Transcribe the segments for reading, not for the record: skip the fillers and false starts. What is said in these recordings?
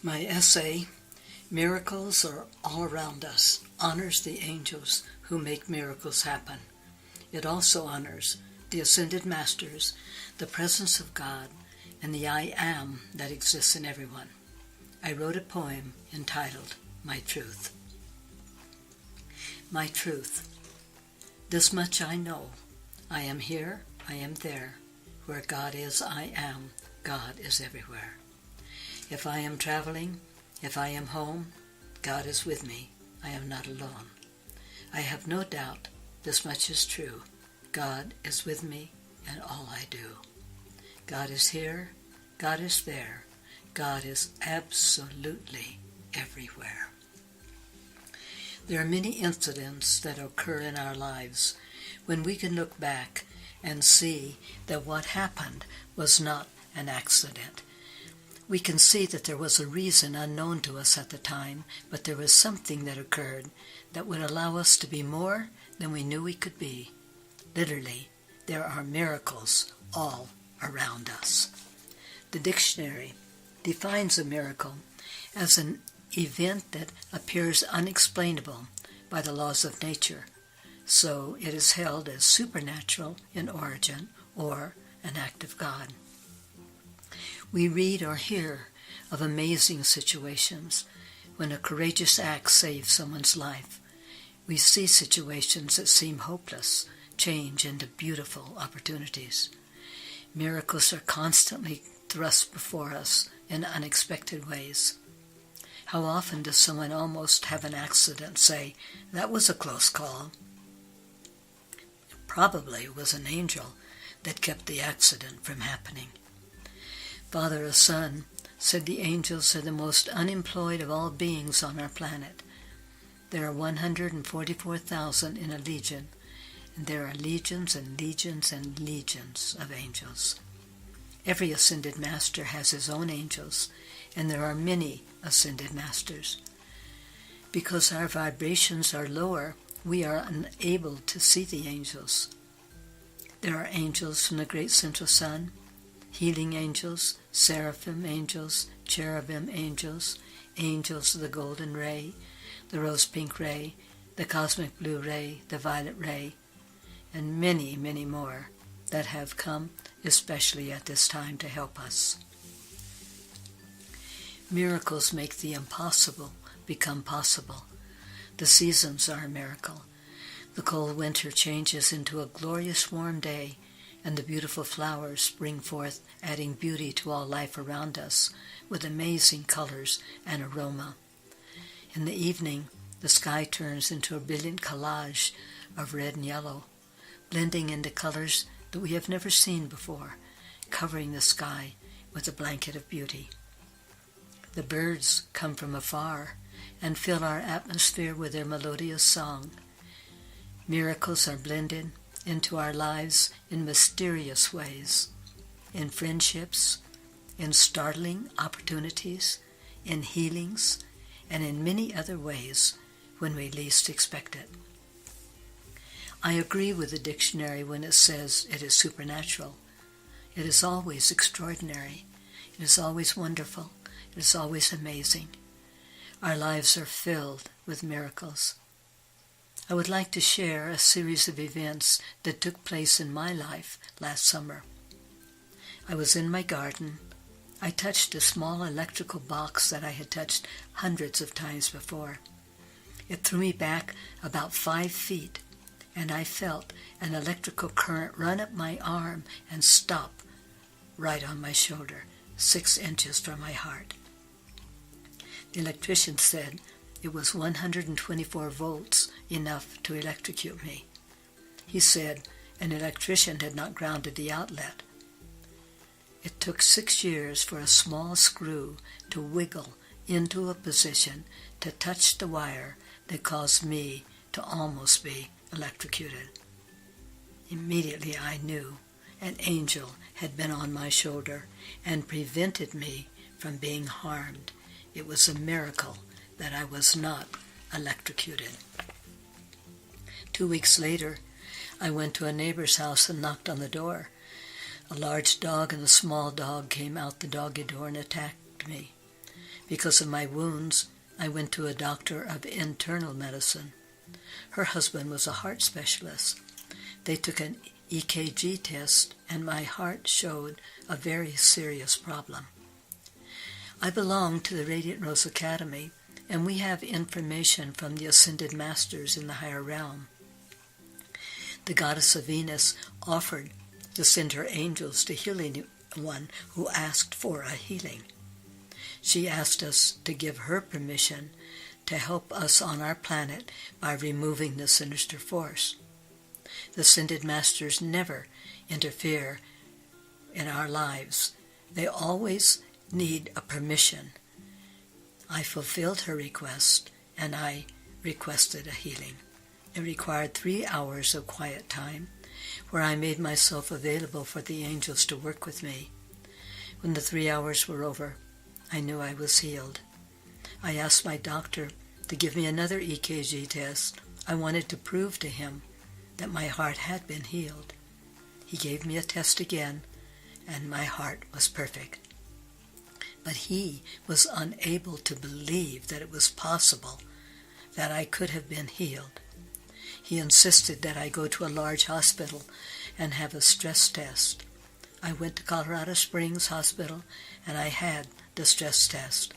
My essay, Miracles Are All Around Us, honors the angels who make miracles happen. It also honors the ascended masters, the presence of God, and the I Am that exists in everyone. I wrote a poem entitled, My Truth. My truth. This much I know. I am here, I am there. Where God is, I am. God is everywhere. If I am traveling, if I am home, God is with me. I am not alone. I have no doubt this much is true. God is with me in all I do. God is here. God is there. God is absolutely everywhere. There are many incidents that occur in our lives when we can look back and see that what happened was not an accident. We can see that there was a reason unknown to us at the time, but there was something that occurred that would allow us to be more than we knew we could be. Literally, there are miracles all around us. The dictionary defines a miracle as an event that appears unexplainable by the laws of nature, so it is held as supernatural in origin or an act of God. We read or hear of amazing situations when a courageous act saves someone's life. We see situations that seem hopeless change into beautiful opportunities. Miracles are constantly thrust before us in unexpected ways. How often does someone almost have an accident say, "That was a close call"? It probably was an angel that kept the accident from happening. Father Hassan said the angels are the most unemployed of all beings on our planet. There are 144,000 in a legion, and there are legions and legions and legions of angels. Every ascended master has his own angels, and there are many ascended masters. Because our vibrations are lower, we are unable to see the angels. There are angels from the great central sun, healing angels, seraphim angels, cherubim angels, angels of the golden ray, the rose-pink ray, the cosmic blue ray, the violet ray, and many, many more that have come especially at this time to help us. Miracles make the impossible become possible. The seasons are a miracle. The cold winter changes into a glorious warm day, and the beautiful flowers spring forth, adding beauty to all life around us with amazing colors and aroma. In the evening, the sky turns into a brilliant collage of red and yellow, blending into colors that we have never seen before, covering the sky with a blanket of beauty. The birds come from afar and fill our atmosphere with their melodious song. Miracles are blended into our lives in mysterious ways, in friendships, in startling opportunities, in healings, and in many other ways when we least expect it. I agree with the dictionary when it says it is supernatural. It is always extraordinary. It is always wonderful. It is always amazing. Our lives are filled with miracles. I would like to share a series of events that took place in my life last summer. I was in my garden. I touched a small electrical box that I had touched hundreds of times before. It threw me back about 5 feet, and I felt an electrical current run up my arm and stop right on my shoulder, 6 inches from my heart. The electrician said it was 124 volts, enough to electrocute me. He said an electrician had not grounded the outlet. It took 6 years for a small screw to wiggle into a position to touch the wire that caused me to almost be electrocuted. Immediately I knew an angel had been on my shoulder and prevented me from being harmed. It was a miracle that I was not electrocuted. 2 weeks later, I went to a neighbor's house and knocked on the door. A large dog and a small dog came out the doggy door and attacked me. Because of my wounds, I went to a doctor of internal medicine. Her husband was a heart specialist. They took an EKG test, and my heart showed a very serious problem. I belong to the Radiant Rose Academy, and we have information from the Ascended Masters in the higher realm. The goddess of Venus offered to send her angels to heal anyone who asked for a healing. She asked us to give her permission to help us on our planet by removing the sinister force. The Ascended Masters never interfere in our lives. They always need a permission. I fulfilled her request, and I requested a healing. It required 3 hours of quiet time, where I made myself available for the angels to work with me. When the 3 hours were over, I knew I was healed. I asked my doctor to give me another EKG test. I wanted to prove to him that my heart had been healed. He gave me a test again, and my heart was perfect. But he was unable to believe that it was possible that I could have been healed. He insisted that I go to a large hospital and have a stress test. I went to Colorado Springs Hospital, and I had the stress test.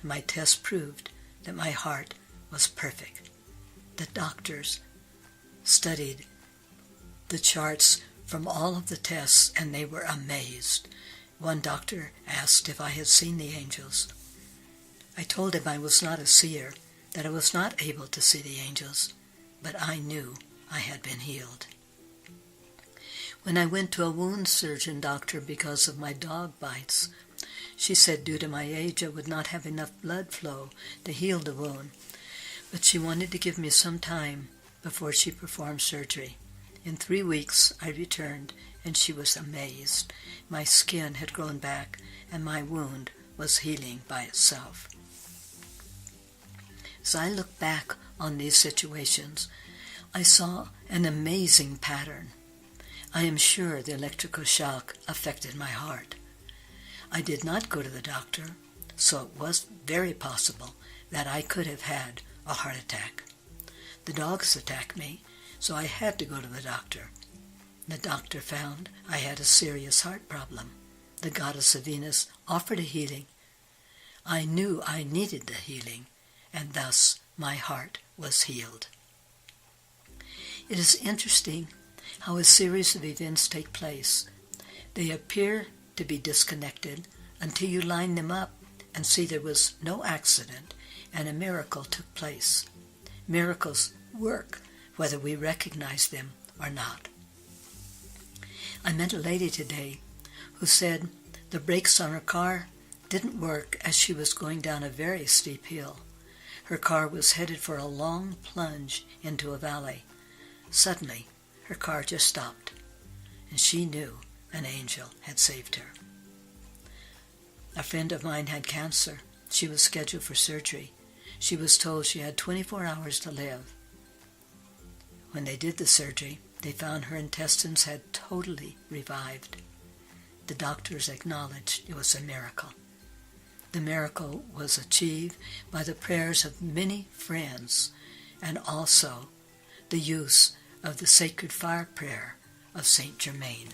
My test proved that my heart was perfect. The doctors studied the charts from all of the tests, and they were amazed. One doctor asked if I had seen the angels. I told him I was not a seer, that I was not able to see the angels, but I knew I had been healed. When I went to a wound surgeon doctor because of my dog bites, she said due to my age I would not have enough blood flow to heal the wound, but she wanted to give me some time before she performed surgery. In 3 weeks I returned, and she was amazed. My skin had grown back, and my wound was healing by itself. As I look back on these situations, I saw an amazing pattern. I am sure the electrical shock affected my heart. I did not go to the doctor, so it was very possible that I could have had a heart attack. The dogs attacked me, so I had to go to the doctor. The doctor found I had a serious heart problem. The goddess of Venus offered a healing. I knew I needed the healing, and thus my heart was healed. It is interesting how a series of events take place. They appear to be disconnected until you line them up and see there was no accident and a miracle took place. Miracles work whether we recognize them or not. I met a lady today who said the brakes on her car didn't work as she was going down a very steep hill. Her car was headed for a long plunge into a valley. Suddenly, her car just stopped, and she knew an angel had saved her. A friend of mine had cancer. She was scheduled for surgery. She was told she had 24 hours to live. When they did the surgery, they found her intestines had totally revived. The doctors acknowledged it was a miracle. The miracle was achieved by the prayers of many friends and also the use of the sacred fire prayer of Saint Germain.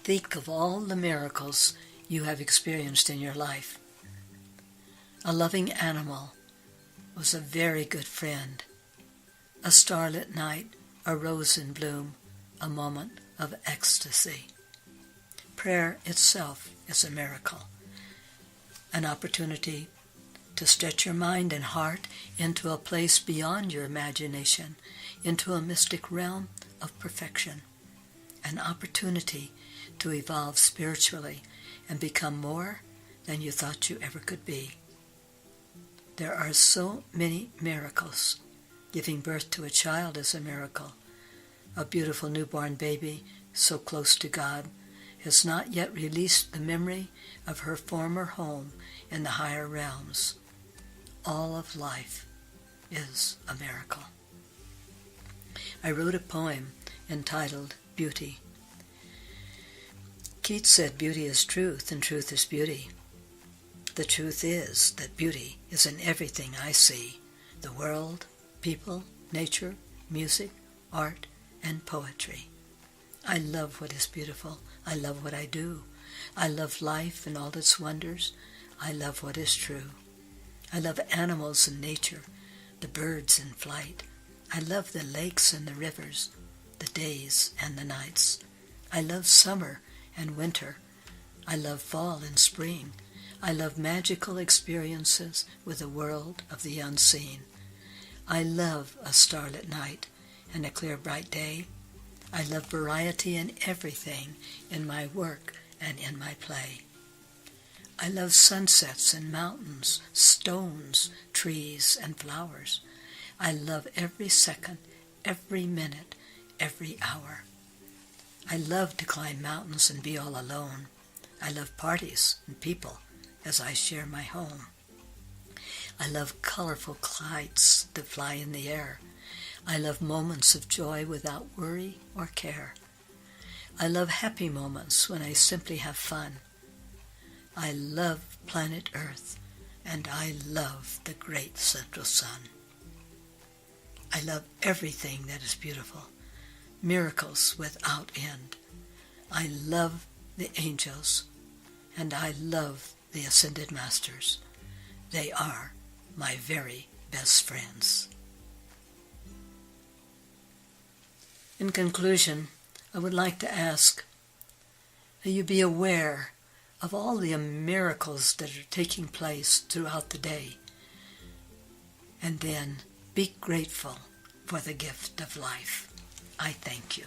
Think of all the miracles you have experienced in your life. A loving animal was a very good friend. A starlit night, a rose in bloom, a moment of ecstasy. Prayer itself is a miracle, an opportunity to stretch your mind and heart into a place beyond your imagination, into a mystic realm of perfection, an opportunity to evolve spiritually and become more than you thought you ever could be. There are so many miracles. Giving birth to a child is a miracle. A beautiful newborn baby, so close to God, has not yet released the memory of her former home in the higher realms. All of life is a miracle. I wrote a poem entitled Beauty. Keats said beauty is truth and truth is beauty. The truth is that beauty is in everything I see, the world, people, nature, music, art, and poetry. I love what is beautiful. I love what I do. I love life and all its wonders. I love what is true. I love animals and nature, the birds in flight. I love the lakes and the rivers, the days and the nights. I love summer and winter. I love fall and spring. I love magical experiences with the world of the unseen. I love a starlit night and a clear bright day. I love variety in everything, in my work and in my play. I love sunsets and mountains, stones, trees, and flowers. I love every second, every minute, every hour. I love to climb mountains and be all alone. I love parties and people as I share my home. I love colorful kites that fly in the air. I love moments of joy without worry or care. I love happy moments when I simply have fun. I love planet Earth, and I love the great central sun. I love everything that is beautiful, miracles without end. I love the angels, and I love the ascended masters. They are my very best friends. In conclusion, I would like to ask that you be aware of all the miracles that are taking place throughout the day, and then be grateful for the gift of life. I thank you.